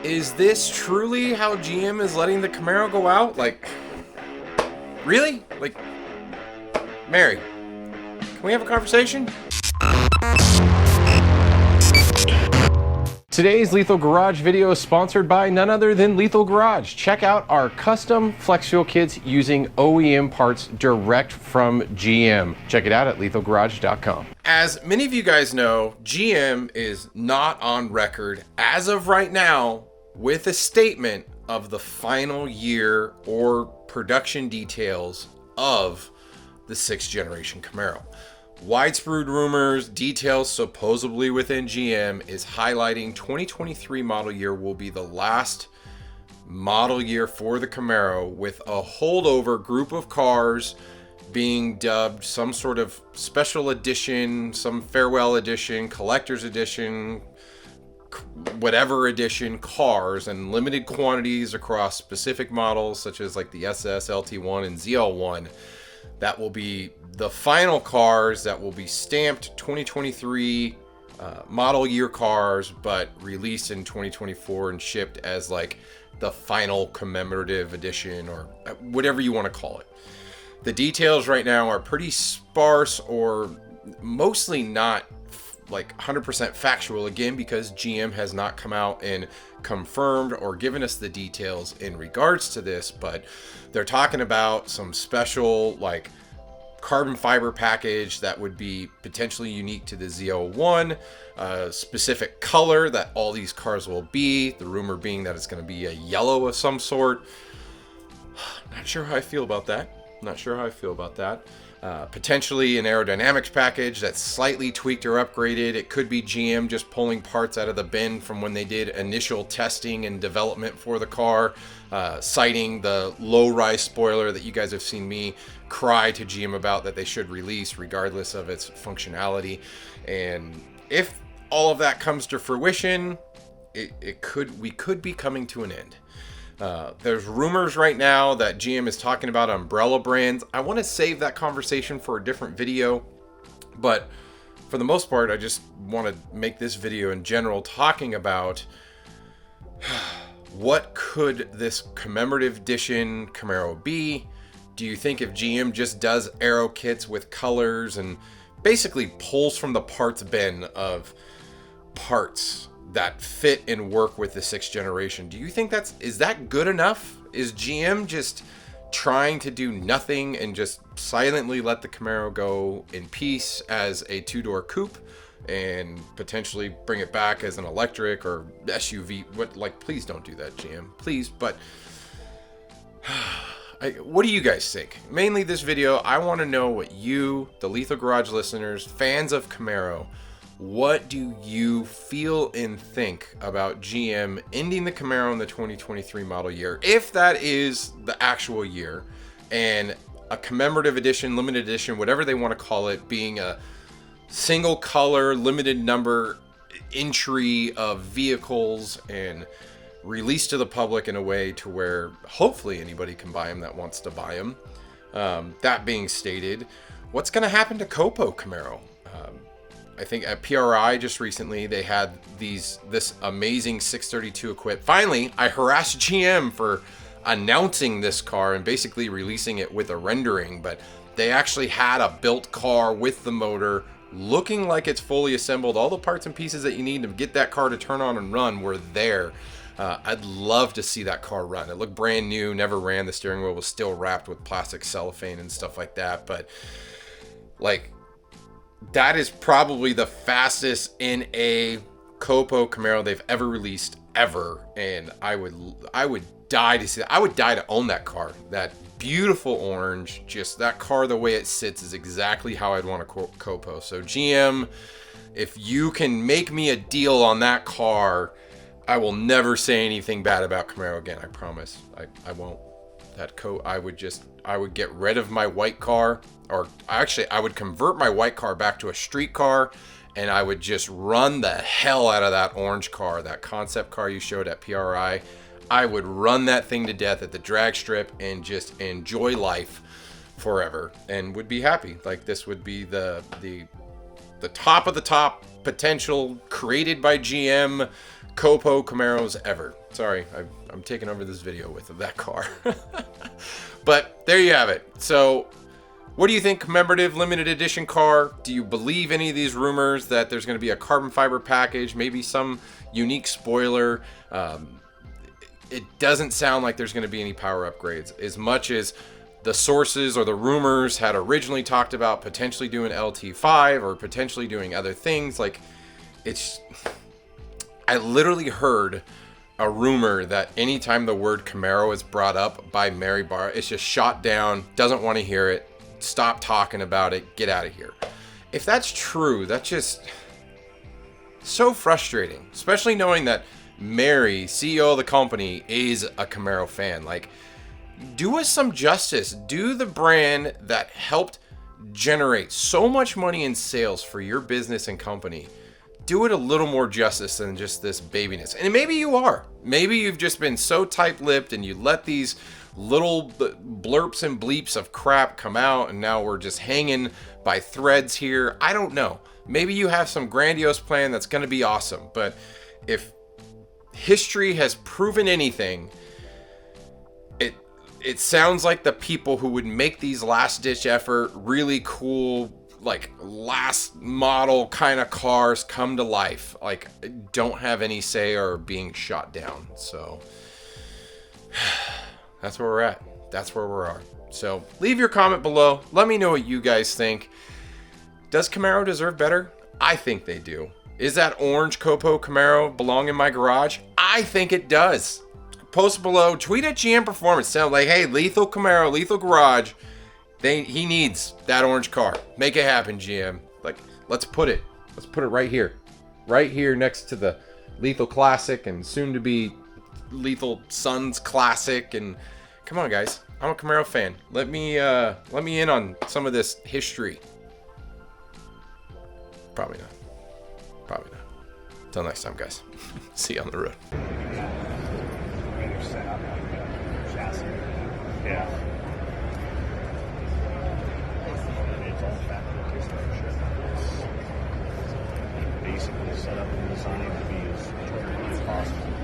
Is this truly how GM is letting the Camaro go out? Like, really? Like, Mary, can we have a conversation? Today's Lethal Garage video is sponsored by none other than Lethal Garage. Check out our custom flex fuel kits using OEM parts direct from GM. Check it out at lethalgarage.com. As many of you guys know, GM is not on record as of right now with a statement of the final year or production details of the 6th generation Camaro. Widespread rumors, details supposedly within GM is highlighting 2023 model year will be the last model year for the Camaro, with a holdover group of cars being dubbed some sort of special edition, some farewell edition, collector's edition, whatever edition cars, and limited quantities across specific models such as like the SS, LT1, and ZL1. That will be the final cars that will be stamped 2023 model year cars, but released in 2024 and shipped as like the final commemorative edition, or whatever you want to call it. The details right now are pretty sparse, or mostly not like 100% factual, again, because GM has not come out and confirmed or given us the details in regards to this, but they're talking about some special like carbon fiber package that would be potentially unique to the ZL1, specific color that all these cars will be, the rumor being that it's going to be a yellow of some sort. Not sure how I feel about that. Potentially an aerodynamics package that's slightly tweaked or upgraded. It could be GM just pulling parts out of the bin from when they did initial testing and development for the car, citing the low-rise spoiler that you guys have seen me cry to GM about that they should release regardless of its functionality. And if all of that comes to fruition, we could be coming to an end. There's rumors right now that GM is talking about umbrella brands. I want to save that conversation for a different video, but for the most part, I just want to make this video in general talking about what could this commemorative edition Camaro be. Do you think if GM just does aero kits with colors and basically pulls from the parts bin of parts that fit and work with the 6th generation, do you think is that good enough? Is GM just trying to do nothing and just silently let the Camaro go in peace as a 2-door coupe and potentially bring it back as an electric or SUV? Please don't do that, GM, please. But what do you guys think? Mainly this video, I want to know what you, the Lethal Garage listeners, fans of Camaro, what do you feel and think about GM ending the Camaro in the 2023 model year, if that is the actual year, and a commemorative edition, limited edition, whatever they want to call it, being a single color, limited number entry of vehicles and released to the public in a way to where hopefully anybody can buy them that wants to buy them. That being stated, what's going to happen to Copo Camaro? I think at PRI just recently, they had this amazing 632 equipped. Finally, I harassed GM for announcing this car and basically releasing it with a rendering, but they actually had a built car with the motor looking like it's fully assembled. All the parts and pieces that you need to get that car to turn on and run were there. I'd love to see that car run. It looked brand new, never ran. The steering wheel was still wrapped with plastic cellophane and stuff like that, but like, that is probably the fastest in a Copo Camaro they've ever released ever, and I would die to see that. I would die to own that car. That beautiful orange, just that car, the way it sits is exactly how I'd want a Copo. So GM, if you can make me a deal on that car, I will never say anything bad about Camaro again. I promise. I won't. I would get rid of my white car, or actually I would convert my white car back to a street car, and I would just run the hell out of that orange car, that concept car you showed at PRI. I would run that thing to death at the drag strip and just enjoy life forever and would be happy. Like, this would be the top of the top potential created by GM Copo Camaros ever. Sorry, I'm taking over this video with that car. But there you have it. So what do you think? Commemorative limited edition car? Do you believe any of these rumors that there's going to be a carbon fiber package, maybe some unique spoiler? It doesn't sound like there's going to be any power upgrades, as much as the sources or the rumors had originally talked about potentially doing LT5 or potentially doing other things. Like, I literally heard a rumor that anytime the word Camaro is brought up by Mary Barra, it's just shot down, doesn't want to hear it, stop talking about it, get out of here. If that's true, that's just so frustrating, especially knowing that Mary, CEO of the company, is a Camaro fan. Like, do us some justice. Do the brand that helped generate so much money in sales for your business and company, do it a little more justice than just this babiness. And maybe you are. Maybe you've just been so tight-lipped and you let these little blurps and bleeps of crap come out, and now we're just hanging by threads here. I don't know. Maybe you have some grandiose plan that's going to be awesome. But if history has proven anything, it sounds like the people who would make these last-ditch effort, really cool, like last model kind of cars come to life, like, don't have any say or are being shot down. So that's where we're at. That's where we are. So leave your comment below. Let me know what you guys think. Does Camaro deserve better? I think they do. Is that orange Copo Camaro belong in my garage? I think it does. Post below, tweet at GM Performance, tell them, like, hey, Lethal Camaro, Lethal Garage, he needs that orange car. Make it happen, GM. Like, let's put it right here next to the Lethal Classic and soon to be Lethal Sons Classic. And come on, guys, I'm a Camaro fan. Let me in on some of this history. Probably not. Till next time, guys. See you on the road. Yeah. Basically set up and designed to be as turnkey as possible.